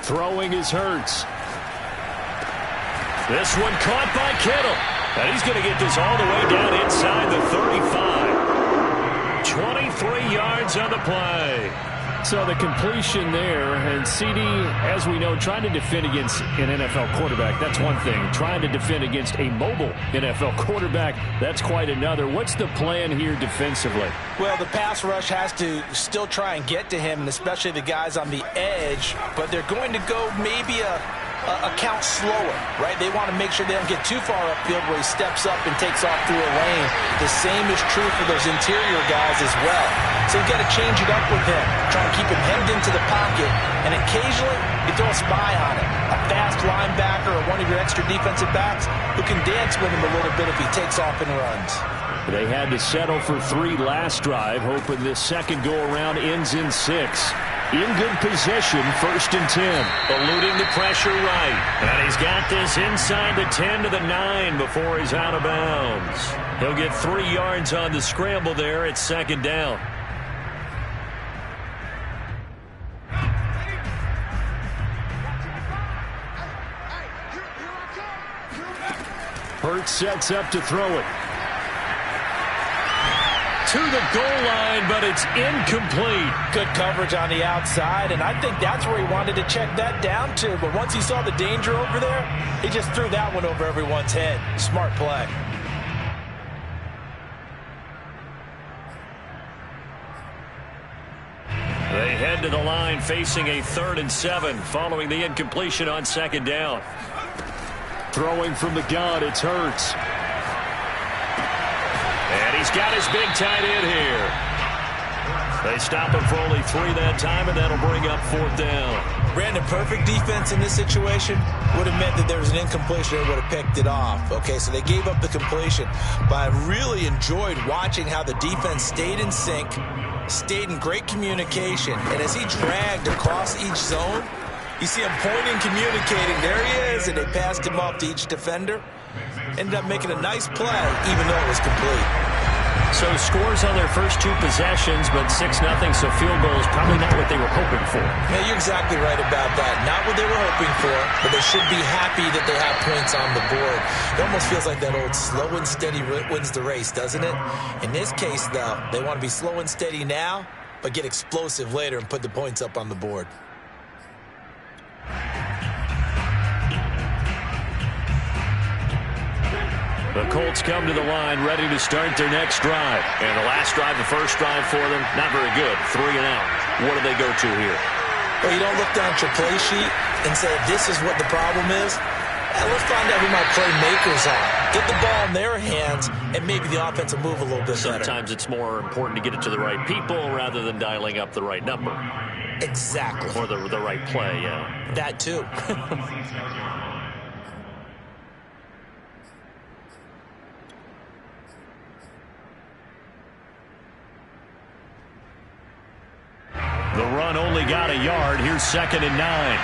Throwing is Hurts. This one caught by Kittle. And he's going to get this all the way down inside the 35. 23 yards on the play. So the completion there, and CD, as we know, trying to defend against an NFL quarterback, that's one thing. Trying to defend against a mobile NFL quarterback, that's quite another. What's the plan here defensively? Well, the pass rush has to still try and get to him, and especially the guys on the edge, but they're going to go maybe a count slower, right? They want to make sure they don't get too far upfield where he steps up and takes off through a lane. The same is true for those interior guys as well. So you've got to change it up with him. Try and keep him hemmed into the pocket, and occasionally you throw a spy on him. A fast linebacker or one of your extra defensive backs who can dance with him a little bit if he takes off and runs. They had to settle for 3 last drive, hoping this second go-around ends in 6. In good position, 1st and 10. Eluding the pressure right. And he's got this inside the 10 to the 9 before he's out of bounds. He'll get 3 yards on the scramble there at 2nd down. Hurts sets up to throw it. To the goal line, but it's incomplete. Good coverage on the outside, and I think that's where he wanted to check that down to. But once he saw the danger over there, he just threw that one over everyone's head. Smart play. They head to the line facing a 3rd and 7 following the incompletion on 2nd down. Throwing from the gun, it's Hurts. And he's got his big tight end here. They stop him for only 3 that time, and that'll bring up 4th down. Brandon, perfect defense in this situation would have meant that there was an incompletion. They would have picked it off. Okay, so they gave up the completion. But I really enjoyed watching how the defense stayed in sync, stayed in great communication. And as he dragged across each zone, you see him pointing, communicating. There he is, and they passed him off to each defender. Ended up making a nice play, even though it was complete. So scores on their first 2 possessions, but 6-0, so field goal is probably not what they were hoping for. Yeah, you're exactly right about that. Not what they were hoping for, but they should be happy that they have points on the board. It almost feels like that old slow and steady wins the race, doesn't it? In this case, though, they want to be slow and steady now, but get explosive later and put the points up on the board. The Colts come to the line ready to start their next drive. And the last drive, the first drive for them, not very good. 3 and out. What do they go to here? Well, you don't look down at your play sheet and say, this is what the problem is. Let's find out who my playmakers are. Get the ball in their hands, and maybe the offense will move a little bit better. Sometimes it's more important to get it to the right people rather than dialing up the right number. Exactly. Or the right play, yeah. That, too. The run only got a yard. Here's 2nd and 9.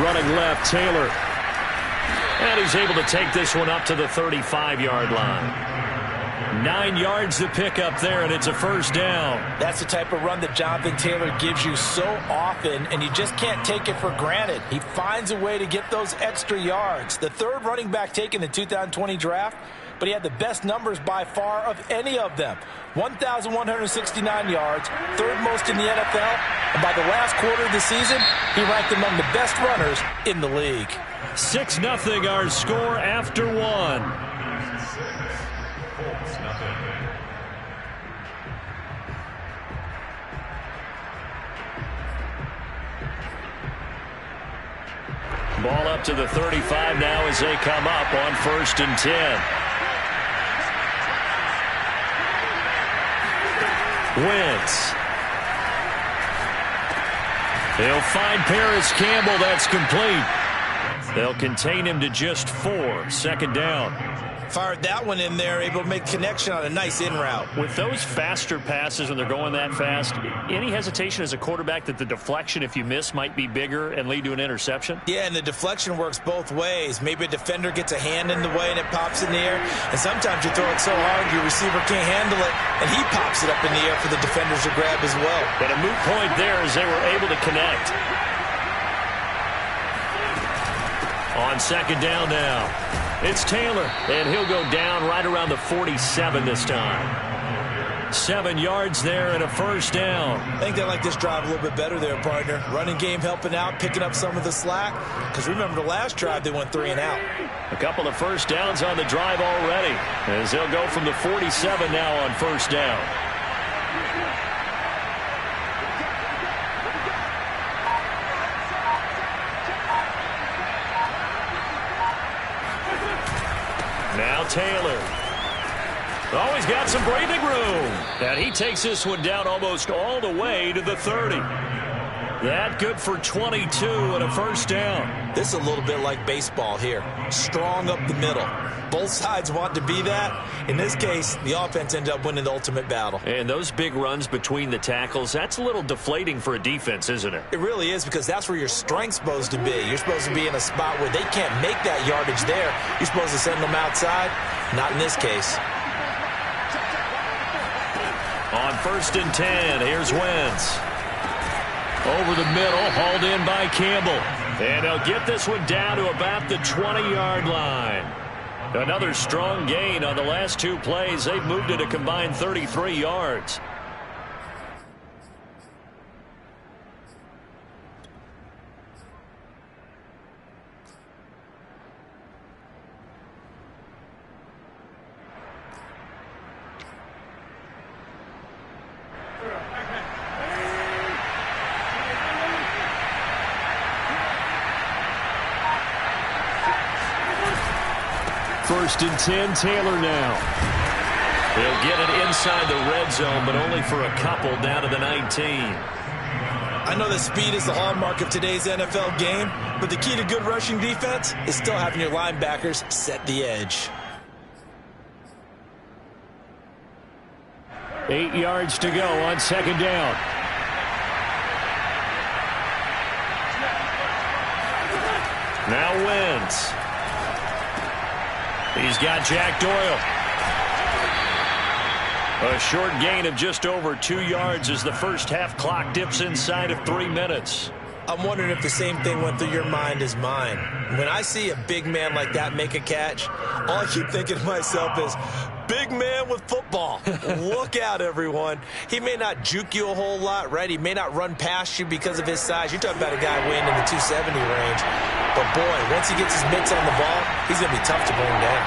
Running left, Taylor. And he's able to take this one up to the 35-yard line. 9 yards to pick up there, and it's a 1st down. That's the type of run that Jonathan Taylor gives you so often, and you just can't take it for granted. He finds a way to get those extra yards. The 3rd running back taken in the 2020 draft, but he had the best numbers by far of any of them. 1,169 yards, 3rd most in the NFL, and by the last quarter of the season, he ranked among the best runners in the league. 6-0 our score after 1. Ball up to the 35 now as they come up on 1st and 10. Wentz. They'll find Paris Campbell. That's complete. They'll contain him to just 4. 2nd down. Fired that one in there, able to make connection on a nice in route. With those faster passes when they're going that fast, any hesitation as a quarterback that the deflection, if you miss, might be bigger and lead to an interception? Yeah, and the deflection works both ways. Maybe a defender gets a hand in the way and it pops in the air, and sometimes you throw it so hard your receiver can't handle it, and he pops it up in the air for the defenders to grab as well. But a moot point there as they were able to connect. On second down now, it's Taylor, and he'll go down right around the 47 this time. 7 yards there and a first down. I think they like this drive a little bit better there, partner. Running game helping out, picking up some of the slack. Because remember the last drive, they went 3 and out. A couple of first downs on the drive already, as they'll go from the 47 now on first down. Now Taylor. Oh, he's got some breathing room. And he takes this one down almost all the way to the 30. That good for 22 and a first down. This is a little bit like baseball here. Strong up the middle. Both sides want to be that. In this case, the offense ended up winning the ultimate battle. And those big runs between the tackles, that's a little deflating for a defense, isn't it? It really is, because that's where your strength's supposed to be. You're supposed to be in a spot where they can't make that yardage there. You're supposed to send them outside. Not in this case. On first and 10, here's Wentz. Over the middle, hauled in by Campbell. And he'll get this one down to about the 20-yard line. Another strong gain on the last 2 plays. They've moved it a combined 33 yards. First and 10, Taylor now. He'll get it inside the red zone, but only for a couple down to the 19. I know that speed is the hallmark of today's NFL game, but the key to good rushing defense is still having your linebackers set the edge. 8 yards to go on second down. Now Wentz. He's got Jack Doyle. A short gain of just over 2 yards as the first half clock dips inside of 3 minutes. I'm wondering if the same thing went through your mind as mine. When I see a big man like that make a catch, all I keep thinking to myself is, big man with football. Look out, everyone. He may not juke you a whole lot, right? He may not run past you because of his size. You're talking about a guy weighing in the 270 range. But, boy, once he gets his mitts on the ball, he's going to be tough to bring down.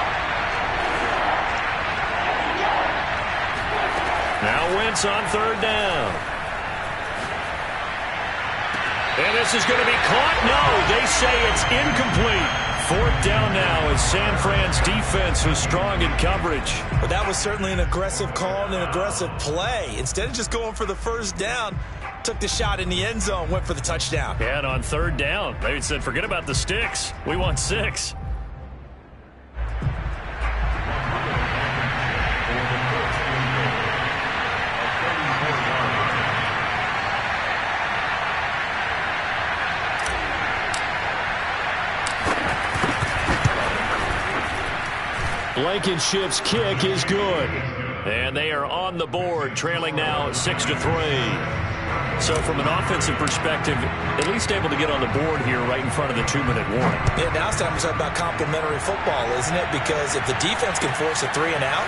Now Wentz on third down. And this is going to be caught. No, they say it's incomplete. Fourth down now as San Fran's defense was strong in coverage. But that was certainly an aggressive call and an aggressive play. Instead of just going for the first down, took the shot in the end zone, went for the touchdown. Yeah, and on third down, they said, forget about the sticks. We want 6. Blankenship's kick is good. And they are on the board, trailing now 6-3. So from an offensive perspective, at least able to get on the board here right in front of the 2-minute warning. Yeah, now it's time to talk about complimentary football, isn't it? Because if the defense can force a 3 and out,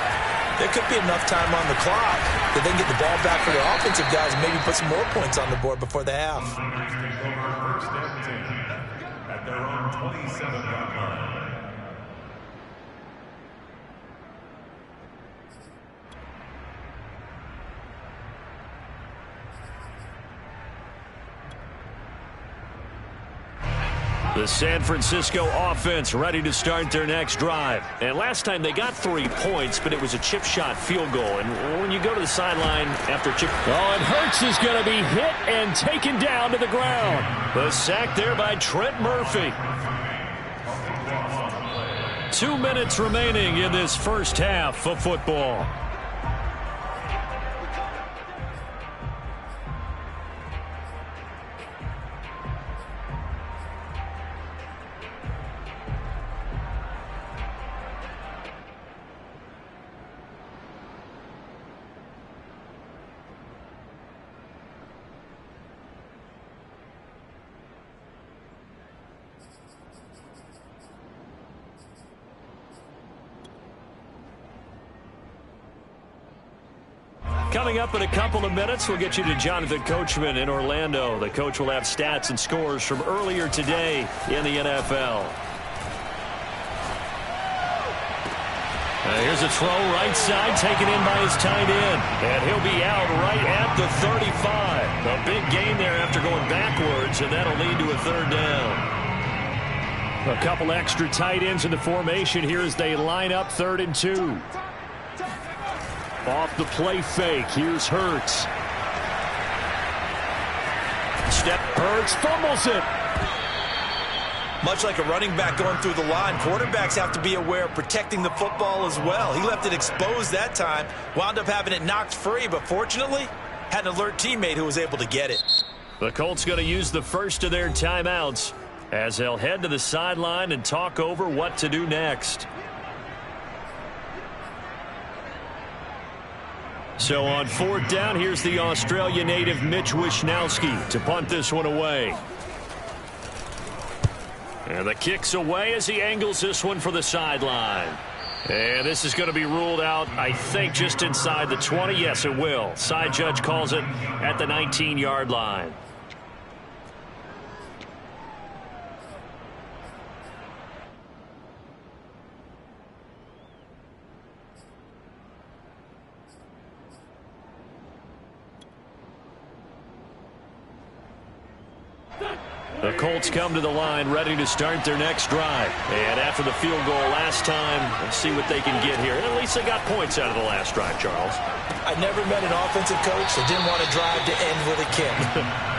there could be enough time on the clock that they can get the ball back for their offensive guys and maybe put some more points on the board before the half. At their own 27-yard line. The San Francisco offense ready to start their next drive. And last time they got 3 points, but it was a chip shot field goal. And when you go to the sideline after chip... Oh, and Hurts is going to be hit and taken down to the ground. The sack there by Trent Murphy. 2 minutes remaining in this first half of football. Coming up in a couple of minutes, we'll get you to Jonathan Coachman in Orlando. The coach will have stats and scores from earlier today in the NFL. Here's a throw right side taken in by his tight end. And he'll be out right at the 35. A big gain there after going backwards, and that'll lead to a third down. A couple extra tight ends in the formation here as they line up 3rd and 2. Off the play fake, here's Hurts. Hurts fumbles it. Much like a running back going through the line, quarterbacks have to be aware of protecting the football as well. He left it exposed that time, wound up having it knocked free, but fortunately, had an alert teammate who was able to get it. The Colts going to use the first of their timeouts as they'll head to the sideline and talk over what to do next. So on 4th down, here's the Australia native Mitch Wishnowsky to punt this one away. And the kick's away as he angles this one for the sideline. And this is going to be ruled out, I think, just inside the 20. Yes, it will. Side judge calls it at the 19-yard line. The Colts come to the line ready to start their next drive. And after the field goal last time, let's see what they can get here. At least they got points out of the last drive, Charles. I never met an offensive coach that didn't want to drive to end with a kick.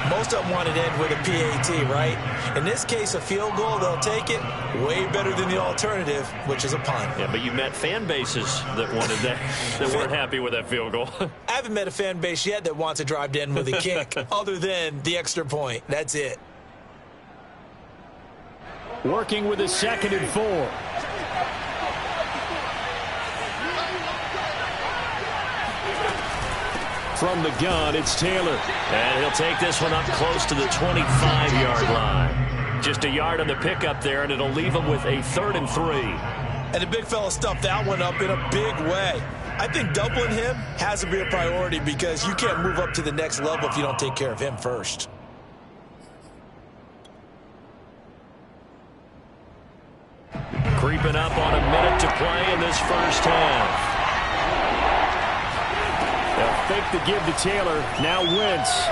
Most of them wanted to end with a PAT, right? In this case, a field goal, they'll take it. Way better than the alternative, which is a punt. Yeah, but you met fan bases that wanted that, that weren't happy with that field goal. I haven't met a fan base yet that wants to drive to end with a kick, other than the extra point. That's it. Working with a 2nd and 4. From the gun, it's Taylor. And he'll take this one up close to the 25-yard line. Just a yard on the pickup there, and it'll leave him with a 3rd and 3. And the big fella stuffed that one up in a big way. I think doubling him has to be a priority because you can't move up to the next level if you don't take care of him first. Creeping up on a minute to play in this first half. They'll fake the give to Taylor. Now Wentz.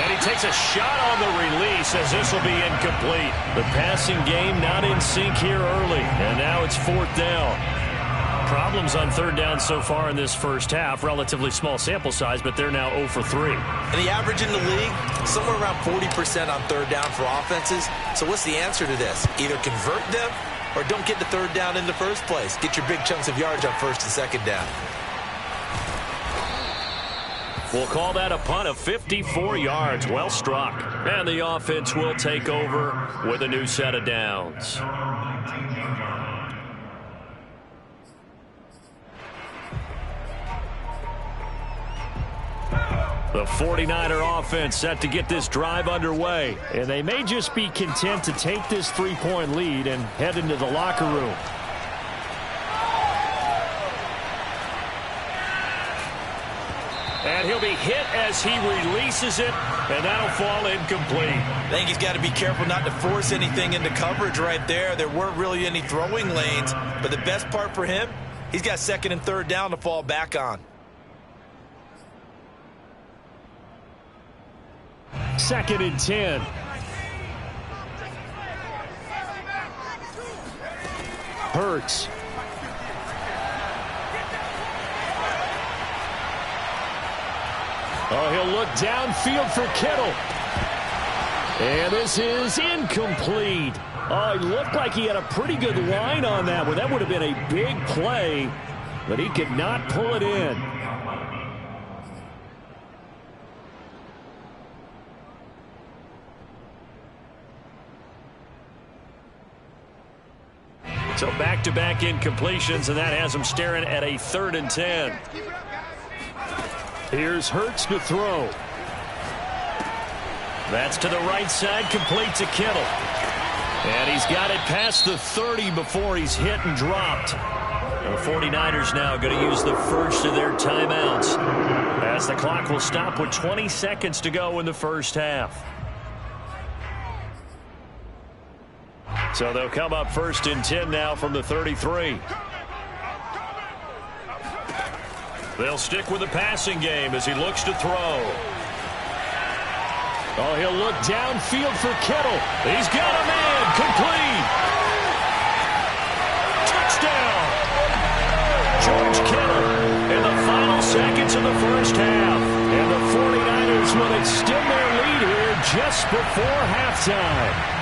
And he takes a shot on the release as this will be incomplete. The passing game not in sync here early. And now it's 4th down. Problems on 3rd down so far in this first half. Relatively small sample size, but they're now 0 for 3. And the average in the league, somewhere around 40% on 3rd down for offenses. So what's the answer to this? Either convert them or don't get the 3rd down in the first place. Get your big chunks of yards on 1st and 2nd down. We'll call that a punt of 54 yards. Well struck. And the offense will take over with a new set of downs. The 49er offense set to get this drive underway. And they may just be content to take this 3-point lead and head into the locker room. And he'll be hit as he releases it, and that'll fall incomplete. I think he's got to be careful not to force anything into coverage right there. There weren't really any throwing lanes, but the best part for him, he's got 2nd and 3rd down to fall back on. 2nd and 10. Hurts. Oh, he'll look downfield for Kittle. And this is incomplete. Oh, he looked like he had a pretty good line on that one. That would have been a big play, but he could not pull it in. So back-to-back incompletions, and that has him staring at a 3rd and 10. Here's Hurts to throw. That's to the right side, complete to Kittle. And he's got it past the 30 before he's hit and dropped. The 49ers now going to use the first of their timeouts, as the clock will stop with 20 seconds to go in the first half. So they'll come up 1st and 10 now from the 33. They'll stick with the passing game as he looks to throw. Oh, he'll look downfield for Kittle. He's got a man. Complete. Touchdown. George Kittle in the final seconds of the first half. And the 49ers will extend their lead here just before halftime.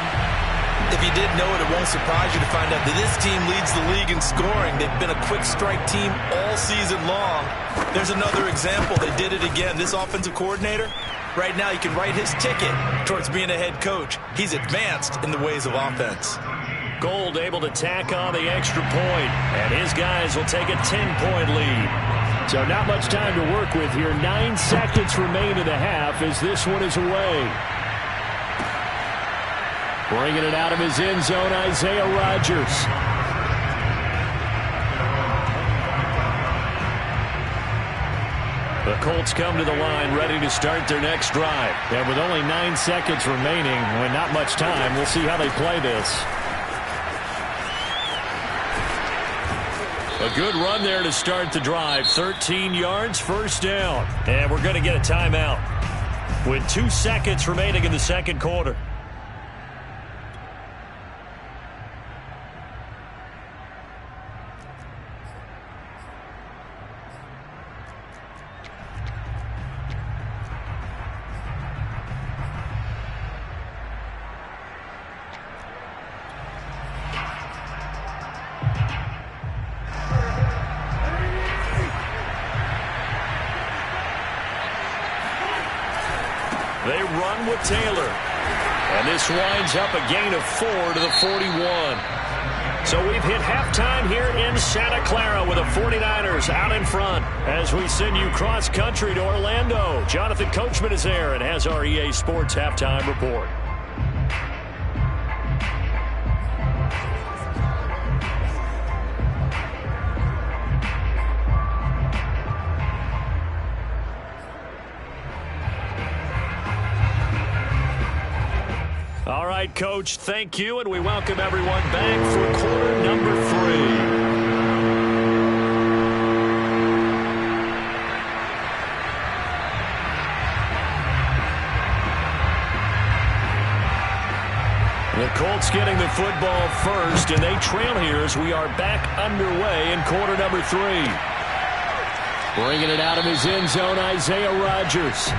If you didn't know it, it won't surprise you to find out that this team leads the league in scoring. They've been a quick strike team all season long. There's another example. They did it again. This offensive coordinator, right now he can write his ticket towards being a head coach. He's advanced in the ways of offense. Gold able to tack on the extra point, and his guys will take a 10-point lead. So not much time to work with here. 9 seconds remain in the half as this one is away. Bringing it out of his end zone, Isaiah Rodgers. The Colts come to the line ready to start their next drive. And with only 9 seconds remaining, and not much time, we'll see how they play this. A good run there to start the drive. 13 yards, 1st down. And we're going to get a timeout with 2 seconds remaining in the second quarter. They run with Taylor. And this winds up a gain of 4 to the 41. So we've hit halftime here in Santa Clara with the 49ers out in front as we send you cross-country to Orlando. Jonathan Coachman is there and has our EA Sports halftime report. All right, Coach, thank you, and we welcome everyone back for quarter number 3. The Colts getting the football first, and they trail here as we are back underway in quarter number 3. Bringing it out of his end zone, Isaiah Rodgers.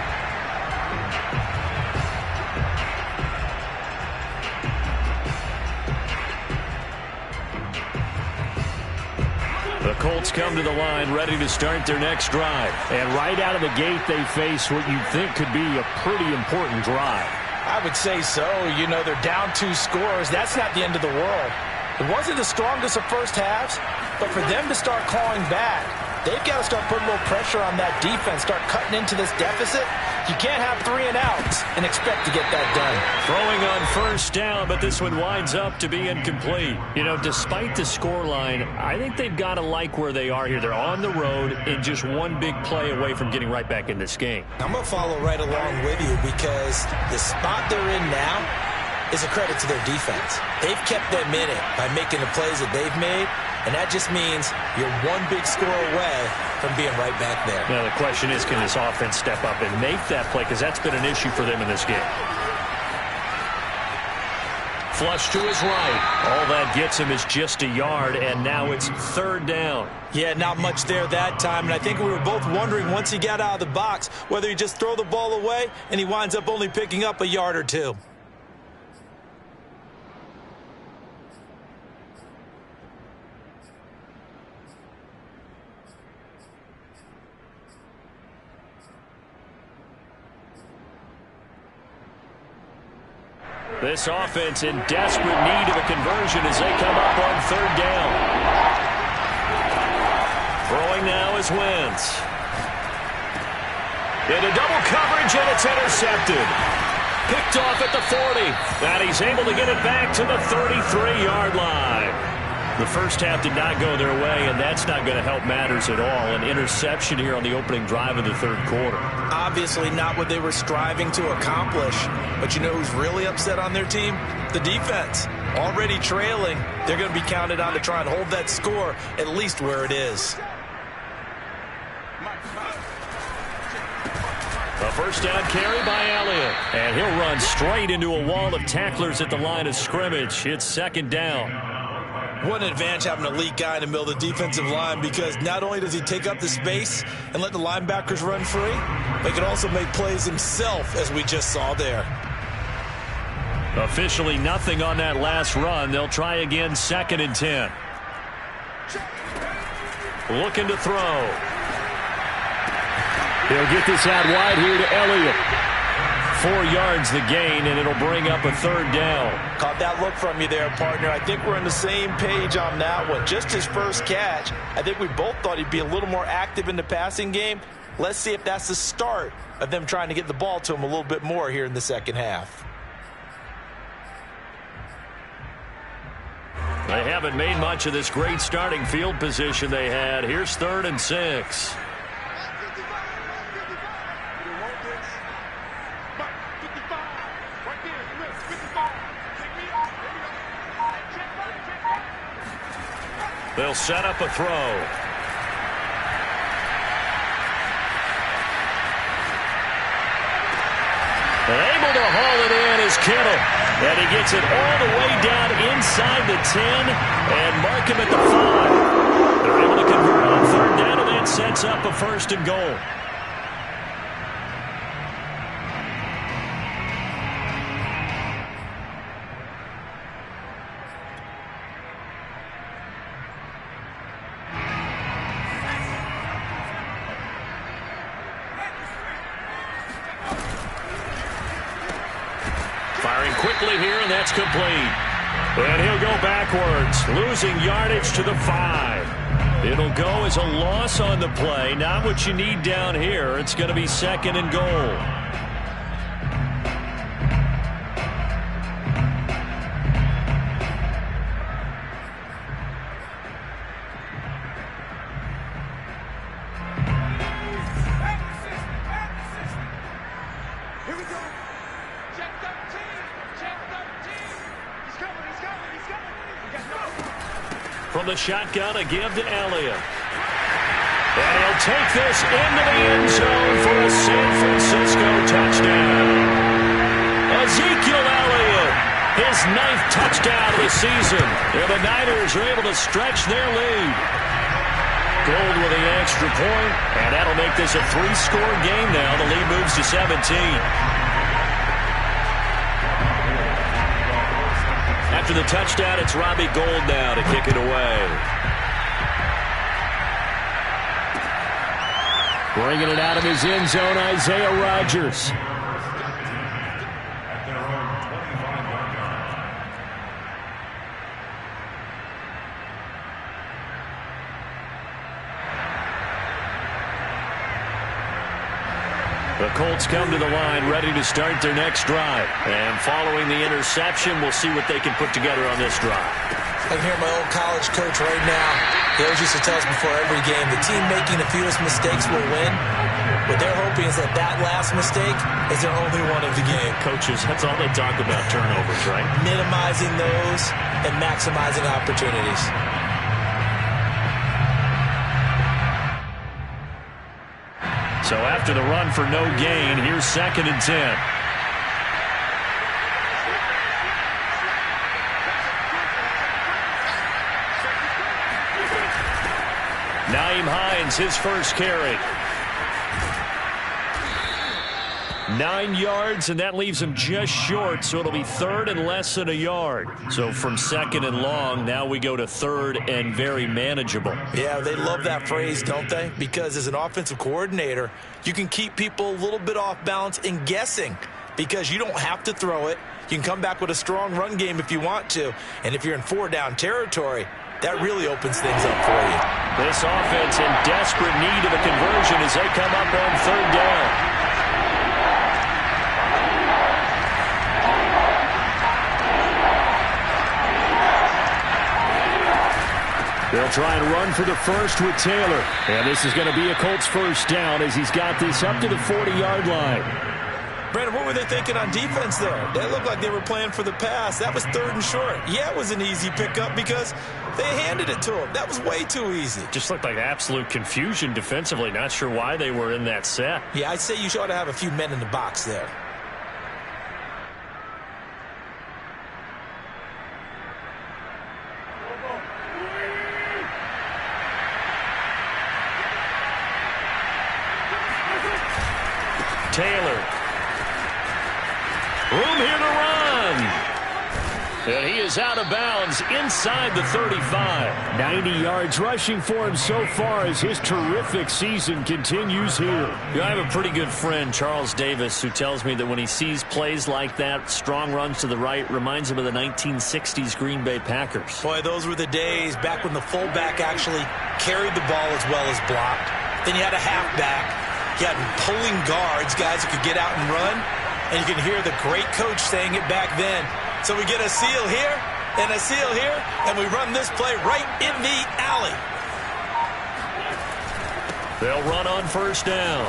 The Colts come to the line ready to start their next drive. And right out of the gate, they face what you'd think could be a pretty important drive. I would say so. You know, they're down 2 scores. That's not the end of the world. It wasn't the strongest of first halves, but for them to start clawing back, they've got to start putting a little pressure on that defense, start cutting into this deficit. You can't have 3 and outs and expect to get that done. Throwing on 1st down, but this one winds up to be incomplete. You know, despite the scoreline, I think they've got to like where they are here. They're on the road and just one big play away from getting right back in this game. I'm going to follow right along with you because the spot they're in now is a credit to their defense. They've kept them in it by making the plays that they've made, and that just means you're one big score away from being right back there. Now, the question is, can this offense step up and make that play? Because that's been an issue for them in this game. Flush to his right. All that gets him is just a yard, and now it's 3rd down. Yeah, not much there that time, and I think we were both wondering once he got out of the box whether he just throw the ball away and he winds up only picking up a yard or 2. This offense in desperate need of a conversion as they come up on third down. Throwing now is Wentz. Into double coverage, and it's intercepted. Picked off at the 40. And he's able to get it back to the 33-yard line. The first half did not go their way, and that's not going to help matters at all. An interception here on the opening drive of the third quarter. Obviously not what they were striving to accomplish. But you know who's really upset on their team? The defense. Already trailing. They're going to be counted on to try and hold that score at least where it is. A first down carry by Elliott. And he'll run straight into a wall of tacklers at the line of scrimmage. It's second down. What an advantage having an elite guy in the middle of the defensive line, because not only does he take up the space and let the linebackers run free, but he can also make plays himself, as we just saw there. Officially nothing on that last run. They'll try again, 2nd and 10. Looking to throw. He'll get this out wide here to Elliott. 4 yards the gain, and it'll bring up a third down. Caught that look from you there, partner. I think we're on the same page on that one. Just his first catch. I think we both thought he'd be a little more active in the passing game. Let's see if that's the start of them trying to get the ball to him a little bit more here in the second half. They haven't made much of this great starting field position they had. Here's 3rd and 6. They'll set up a throw. And able to haul it in is Kittle. And he gets it all the way down inside the 10 and mark him at the 5. They're able to convert on third down, and that sets up a 1st and goal. Firing quickly here, and that's complete. And he'll go backwards, losing yardage to the 5. It'll go as a loss on the play. Not what you need down here. It's going to be 2nd and goal. From the shotgun, a give to Elliott. And he'll take this into the end zone for a San Francisco touchdown. Ezekiel Elliott, his 9th touchdown of the season. And the Niners are able to stretch their lead. Gold with the extra point, and that'll make this a 3-score game now. The lead moves to 17. After the touchdown, it's Robbie Gould now to kick it away. Bringing it out of his end zone, Isaiah Rodgers. The Colts come to the line ready to start their next drive. And following the interception, we'll see what they can put together on this drive. I can hear my old college coach right now. He always used to tell us before every game, the team making the fewest mistakes will win. What they're hoping is that that last mistake is their only one of the game. Coaches, that's all they talk about, turnovers, right? Minimizing those and maximizing opportunities. So after the run for no gain, here's 2nd and 10. Nyheim Hines, his first carry. 9 yards, and that leaves him just short, so it'll be 3rd and less than a yard. So from 2nd and long, now we go to 3rd and very manageable. Yeah, they love that phrase, don't they? Because as an offensive coordinator, you can keep people a little bit off balance and guessing, because you don't have to throw it. You can come back with a strong run game if you want to. And if you're in 4-down territory, that really opens things up for you. This offense in desperate need of a conversion as they come up on 3rd down. They'll try and run for the first with Taylor. And this is going to be a Colts first down as he's got this up to the 40-yard line. Brandon, what were they thinking on defense there? They looked like they were playing for the pass. That was 3rd and short. Yeah, it was an easy pickup because they handed it to him. That was way too easy. Just looked like absolute confusion defensively. Not sure why they were in that set. Yeah, I'd say you ought to have a few men in the box there. Taylor. Room here to run. And he is out of bounds inside the 35. 90 yards rushing for him so far as his terrific season continues here. I have a pretty good friend, Charles Davis, who tells me that when he sees plays like that, strong runs to the right, reminds him of the 1960s Green Bay Packers. Boy, those were the days back when the fullback actually carried the ball as well as blocked. Then you had a halfback. You had pulling guards, guys who could get out and run. And you can hear the great coach saying it back then. So we get a seal here and a seal here, and we run this play right in the alley. They'll run on 1st down.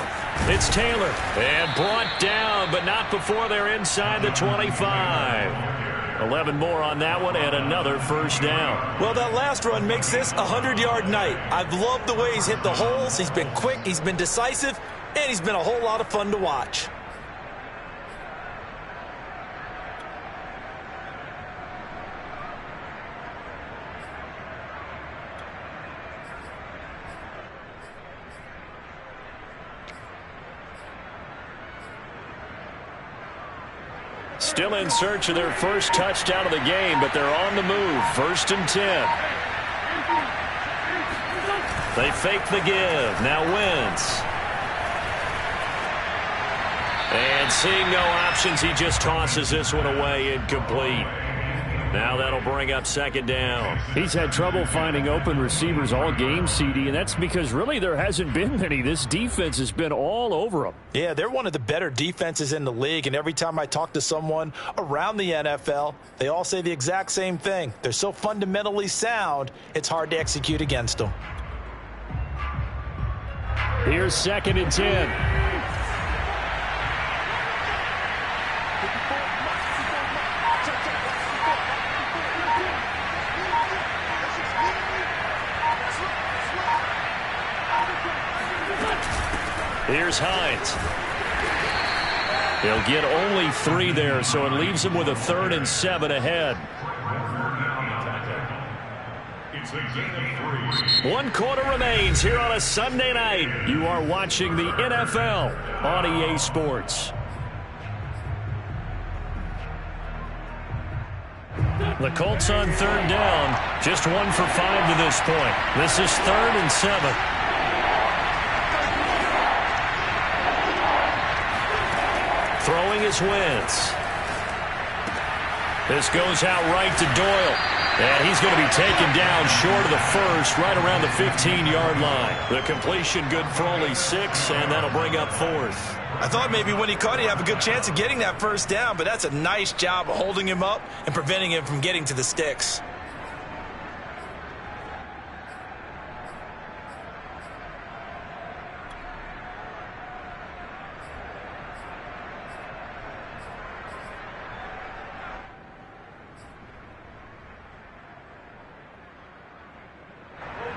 It's Taylor. And brought down, but not before they're inside the 25. 11 more on that one, and another 1st down. Well, that last run makes this a 100-yard night. I've loved the way he's hit the holes. He's been quick, he's been decisive, and he's been a whole lot of fun to watch. Still in search of their first touchdown of the game, but they're on the move. 1st and 10. They fake the give. Now Wentz. And seeing no options, he just tosses this one away, incomplete. Now that'll bring up 2nd down. He's had trouble finding open receivers all game, CD, and that's because really there hasn't been many. This defense has been all over them. Yeah, they're one of the better defenses in the league, and every time I talk to someone around the NFL, they all say the exact same thing. They're so fundamentally sound, it's hard to execute against them. Here's 2nd and 10. Here's Hines. He'll get only 3 there, so it leaves him with a 3rd and 7 ahead. It's a gain of 3. 1 quarter remains here on a Sunday night. You are watching the NFL on EA Sports. The Colts on 3rd down. Just 1 for 5 to this point. This is 3rd and 7. Throwing is Wentz. This goes out right to Doyle. And he's going to be taken down short of the first, right around the 15-yard line. The completion good for only 6, and that'll bring up 4th. I thought maybe when he caught it, he'd have a good chance of getting that first down, but that's a nice job of holding him up and preventing him from getting to the sticks.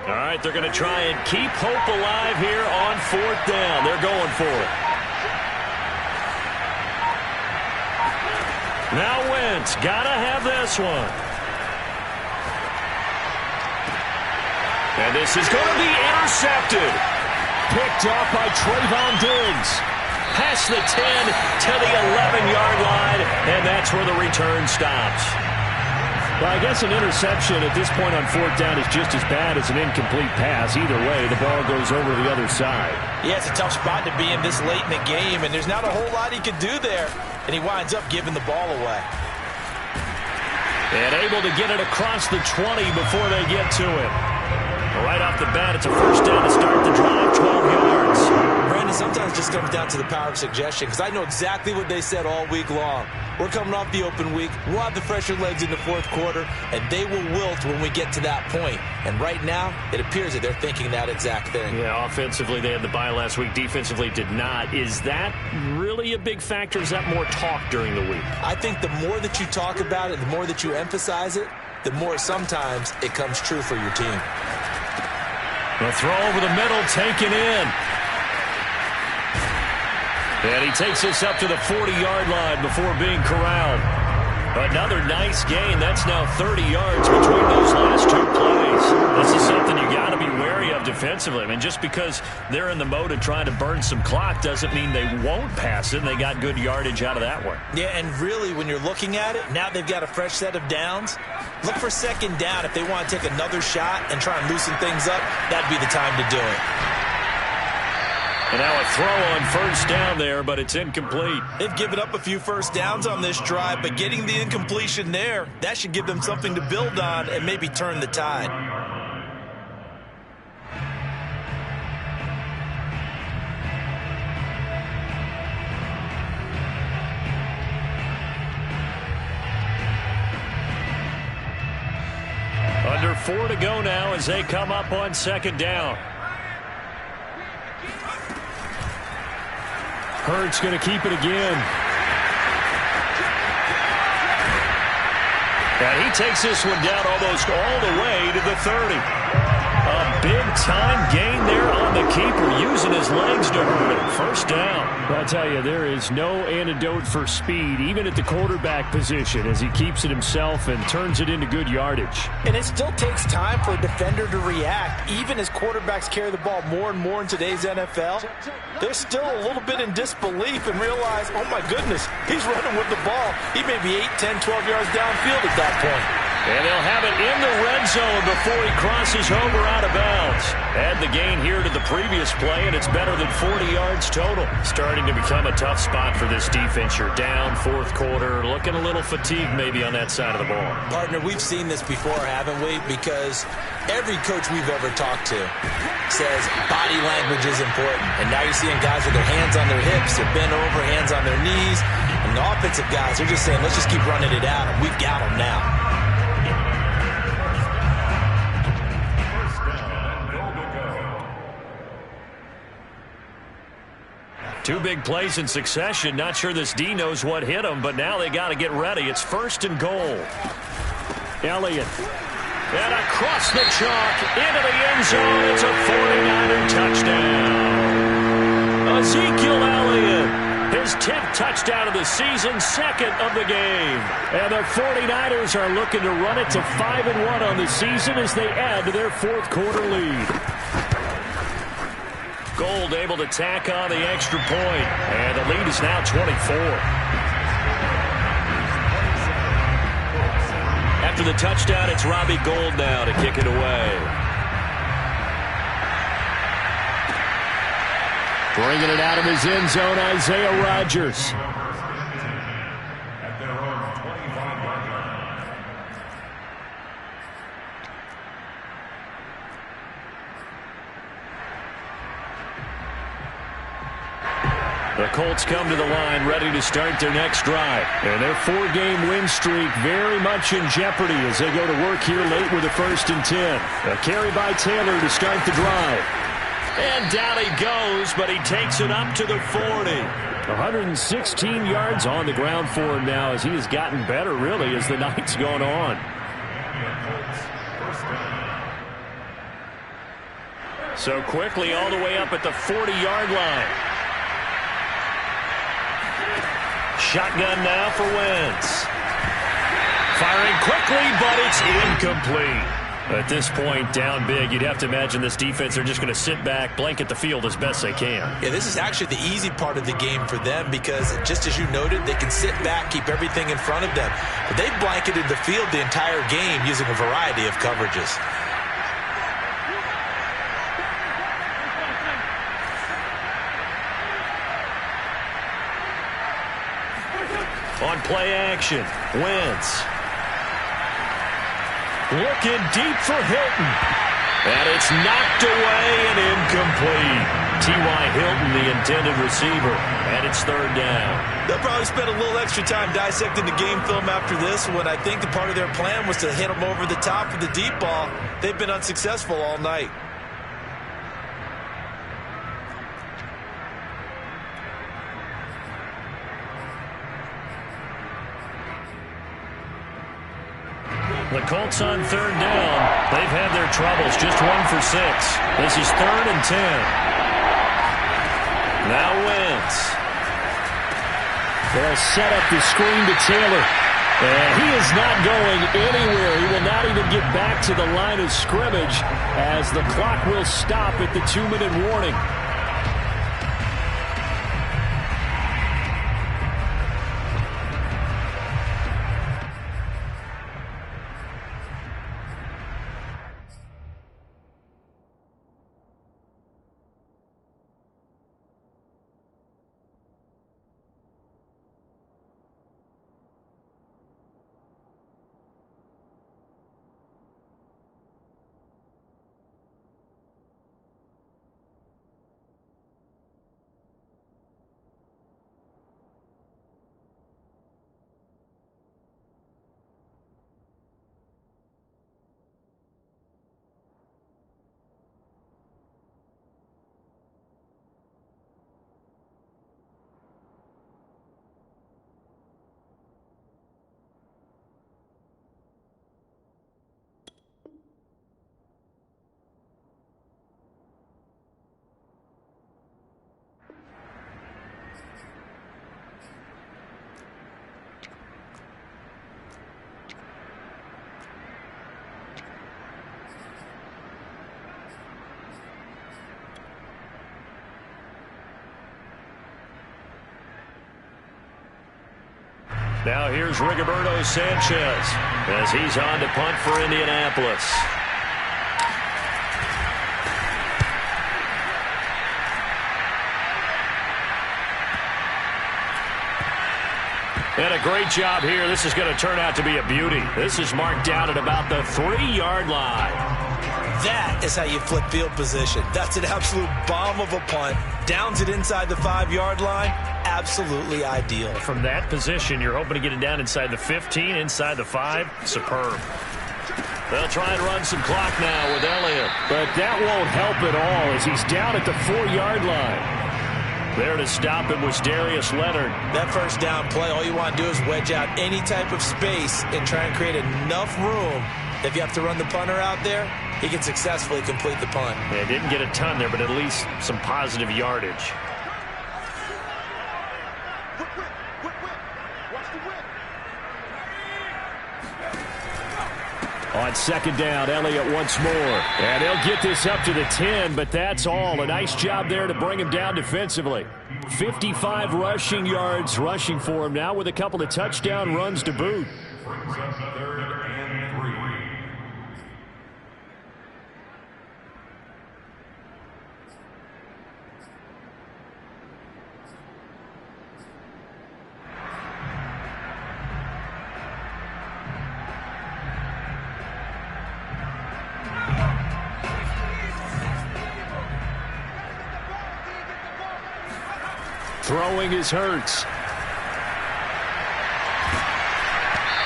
All right, they're going to try and keep hope alive here on 4th down. They're going for it. Now Wentz, got to have this one. And this is going to be intercepted. Picked off by Trayvon Diggs. Past the 10 to the 11-yard line, and that's where the return stops. Well, I guess an interception at this point on 4th down is just as bad as an incomplete pass. Either way, the ball goes over to the other side. Yeah, it's a tough spot to be in this late in the game, and there's not a whole lot he could do there, and he winds up giving the ball away. And able to get it across the 20 before they get to it. Right off the bat, it's a first down to start the drive, 12 yards. Brandon, sometimes it just comes down to the power of suggestion, because I know exactly what they said all week long. We're coming off the open week. We'll have the fresher legs in the fourth quarter, and they will wilt when we get to that point. And right now, it appears that they're thinking that exact thing. Yeah, offensively, they had the bye last week. Defensively, did not. Is that really a big factor? Is that more talk during the week? I think the more that you talk about it, the more that you emphasize it, the more sometimes it comes true for your team. The throw over the middle, taken in. And he takes this up to the 40-yard line before being corralled. Another nice gain. That's now 30 yards between those last two plays. This is something you got to be wary of defensively. I mean, just because they're in the mode of trying to burn some clock doesn't mean they won't pass it, and they got good yardage out of that one. Yeah, and really, when you're looking at it, now they've got a fresh set of downs. Look for second down. If they want to take another shot and try and loosen things up, that'd be the time to do it. And now a throw on first down there, but it's incomplete. They've given up a few first downs on this drive, but getting the incompletion there, that should give them something to build on and maybe turn the tide. Under 4 to go now as they come up on second down. Hurts going to keep it again. And he takes this one down almost all the way to the 30. A big-time gain there on the keeper, using his legs to hurt him. First down. I'll tell you, there is no antidote for speed, even at the quarterback position, as he keeps it himself and turns it into good yardage. And it still takes time for a defender to react. Even as quarterbacks carry the ball more and more in today's NFL, they're still a little bit in disbelief and realize, oh my goodness, he's running with the ball. He may be 8, 10, 12 yards downfield at that point. And they'll have it in the red zone before he crosses over out of bounds. Add the gain here to the previous play, and it's better than 40 yards total. Starting to become a tough spot for this defense. You're down fourth quarter, looking a little fatigued maybe on that side of the ball. Partner, we've seen this before, haven't we? Because every coach we've ever talked to says body language is important. And now you're seeing guys with their hands on their hips, they're bent over, hands on their knees. And the offensive guys, they're just saying, let's just keep running it out, and we've got them now. Two big plays in succession. Not sure this D knows what hit him, but now they got to get ready. It's first and goal. Elliott. And across the chalk into the end zone. It's a 49er touchdown. Ezekiel Elliott, his 10th touchdown of the season, second of the game. And the 49ers are looking to run it to 5-1 on the season as they add to their fourth quarter lead. Gold able to tack on the extra point, and the lead is now 24. After the touchdown, it's Robbie Gould now to kick it away. Bringing it out of his end zone, Isaiah Rodgers. The Colts come to the line ready to start their next drive. And their 4-game win streak very much in jeopardy as they go to work here late with a 1st and 10. A carry by Taylor to start the drive. And down he goes, but he takes it up to the 40. 116 yards on the ground for him now as he has gotten better, really, as the night's gone on. So quickly all the way up at the 40-yard line. Shotgun now for Wentz. Firing quickly, but it's incomplete. At this point, down big, you'd have to imagine this defense, they're just going to sit back, blanket the field as best they can. Yeah, this is actually the easy part of the game for them because, just as you noted, they can sit back, keep everything in front of them. But they've blanketed the field the entire game using a variety of coverages. On play action, Wentz. Looking deep for Hilton. And it's knocked away and incomplete. T.Y. Hilton, the intended receiver. And it's third down. They'll probably spend a little extra time dissecting the game film after this one. I think the part of their plan was to hit them over the top with the deep ball. They've been unsuccessful all night. The Colts on third down. They've had their troubles. Just 1 for 6. This is 3rd and 10. Now Wentz. They'll set up the screen to Taylor. And he is not going anywhere. He will not even get back to the line of scrimmage as the clock will stop at the 2-minute warning. Now here's Rigoberto Sanchez as he's on to punt for Indianapolis. And a great job here. This is going to turn out to be a beauty. This is marked down at about the 3-yard line. That is how you flip field position. That's an absolute bomb of a punt. Downs it inside the 5-yard line. Absolutely ideal. From that position, you're hoping to get it down inside the 15, inside the 5. Superb. They'll try and run some clock now with Elliott. But that won't help at all as he's down at the 4-yard line. There to stop him was Darius Leonard. That first down play, all you want to do is wedge out any type of space and try and create enough room. If you have to run the punter out there, he can successfully complete the punt. Yeah, didn't get a ton there, but at least some positive yardage. On second down, Elliott once more. And he'll get this up to the 10, but that's all. A nice job there to bring him down defensively. 55 rushing yards rushing for him now with a couple of touchdown runs to boot. Brings up 3rd and 3. Throwing is Hurts.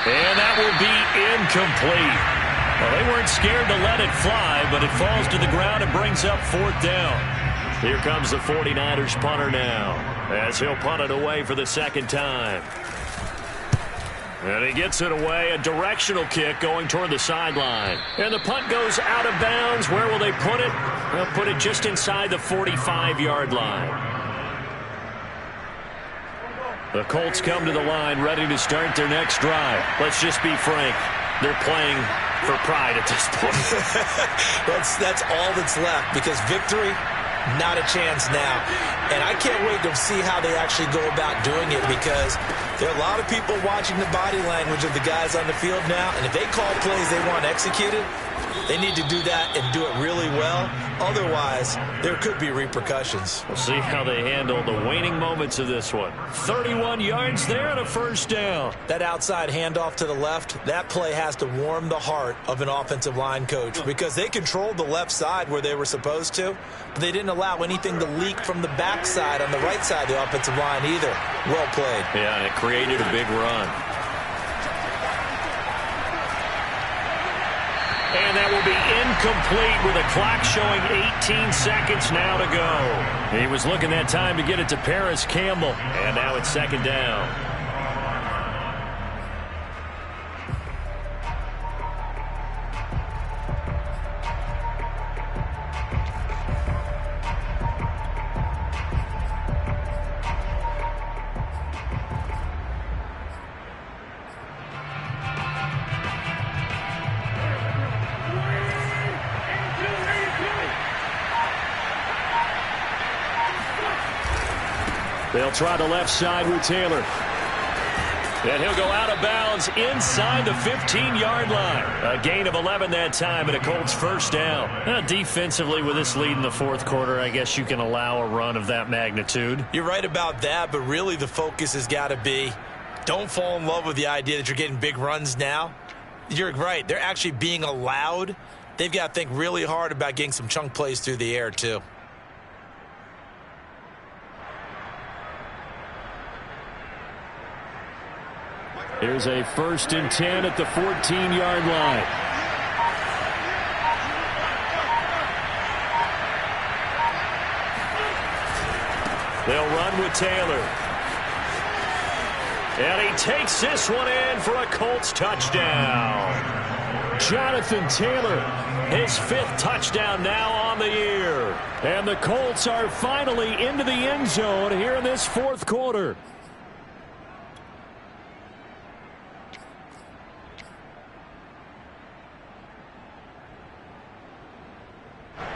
And that will be incomplete. Well, they weren't scared to let it fly, but it falls to the ground and brings up 4th down. Here comes the 49ers punter now, as he'll punt it away for the second time. And he gets it away, a directional kick going toward the sideline. And the punt goes out of bounds. Where will they put it? They'll put it just inside the 45-yard line. The Colts come to the line ready to start their next drive. Let's just be frank. They're playing for pride at this point. That's all that's left because victory, not a chance now. And I can't wait to see how they actually go about doing it because there are a lot of people watching the body language of the guys on the field now. And if they call plays they want executed, They need to do that and do it really well. Otherwise, there could be repercussions. We'll see how they handle the waning moments of this one. 31 yards there and a first down. That outside handoff to the left, that play has to warm the heart of an offensive line coach because they controlled the left side where they were supposed to, but they didn't allow anything to leak from the backside on the right side of the offensive line either. Well played. Yeah, and it created a big run. And that will be incomplete with a clock showing 18 seconds now to go. He was looking that time to get it to Paris Campbell. And now it's second down. They'll try the left side with Taylor. And he'll go out of bounds inside the 15-yard line. A gain of 11 that time and a Colts first down. Defensively, with this lead in the fourth quarter, I guess you can allow a run of that magnitude. You're right about that, but really the focus has got to be don't fall in love with the idea that you're getting big runs now. You're right. They're actually being allowed. They've got to think really hard about getting some chunk plays through the air, too. Here's a 1st and 10 at the 14-yard line. They'll run with Taylor. And he takes this one in for a Colts touchdown. Jonathan Taylor, his 5th touchdown now on the year. And the Colts are finally into the end zone here in this fourth quarter.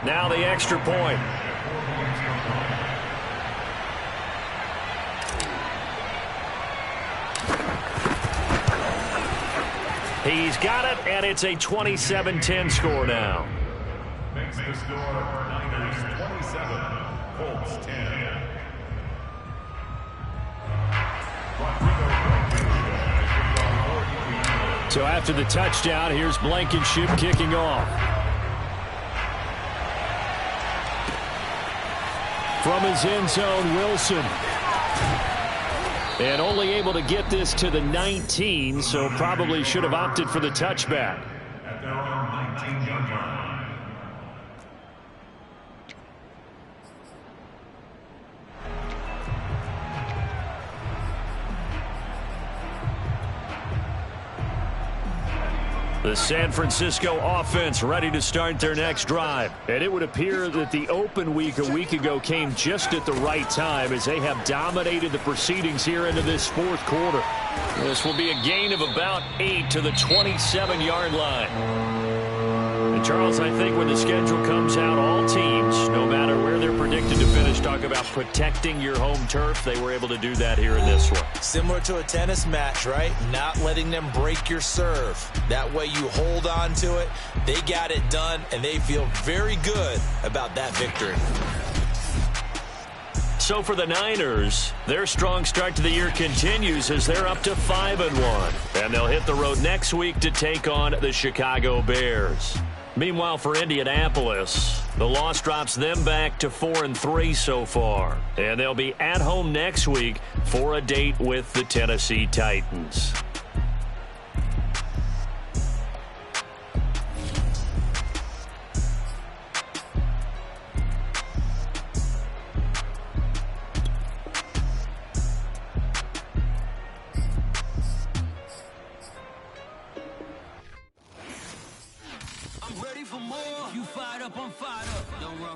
Now the extra point. He's got it, and it's a 27-10 score now. Makes the score Niners 27, Colts 10. So after the touchdown, here's Blankenship kicking off. From his end zone, Wilson. And only able to get this to the 19, so probably should have opted for the touchback. At their own 19-yard line. The San Francisco offense ready to start their next drive. And it would appear that the open week a week ago came just at the right time as they have dominated the proceedings here into this fourth quarter. This will be a gain of about 8 to the 27-yard line. And Charles, I think when the schedule comes out, all teams, no matter where they're predicted to finish, talk about protecting your home turf. They were able to do that here in this one. Similar to a tennis match, right? Not letting them break your serve. That way you hold on to it. They got it done, and they feel very good about that victory. So for the Niners, their strong start to the year continues as they're up to 5-1. And they'll hit the road next week to take on the Chicago Bears. Meanwhile, for Indianapolis, the loss drops them back to 4-3 so far. And they'll be at home next week for a date with the Tennessee Titans.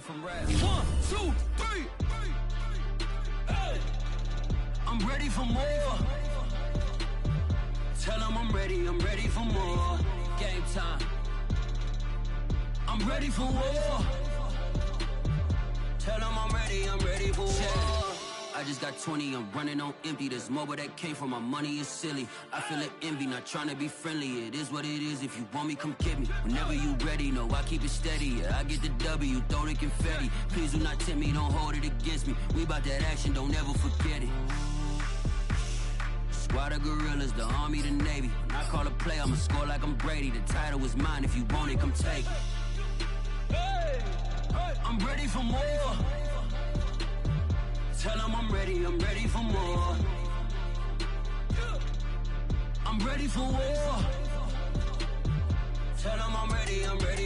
From rap. 1, 2, 3. Hey. I'm ready for more. Tell them I'm ready for more. Game time. I'm ready for war. Tell them I'm ready for war. I just got 20, I'm running on empty. There's more where that came from, my money is silly. I feel it envy, not trying to be friendly. It is what it is, if you want me, come get me. Whenever you ready, no, I keep it steady. Yeah, I get the W, throw the confetti. Please do not tempt me, don't hold it against me. We bout that action, don't ever forget it. Squad of gorillas, the army, the navy. When I call a play, I'ma score like I'm Brady. The title is mine, if you want it, come take it. I'm ready for more. Tell them I'm ready for more. I'm ready for war. Tell them I'm ready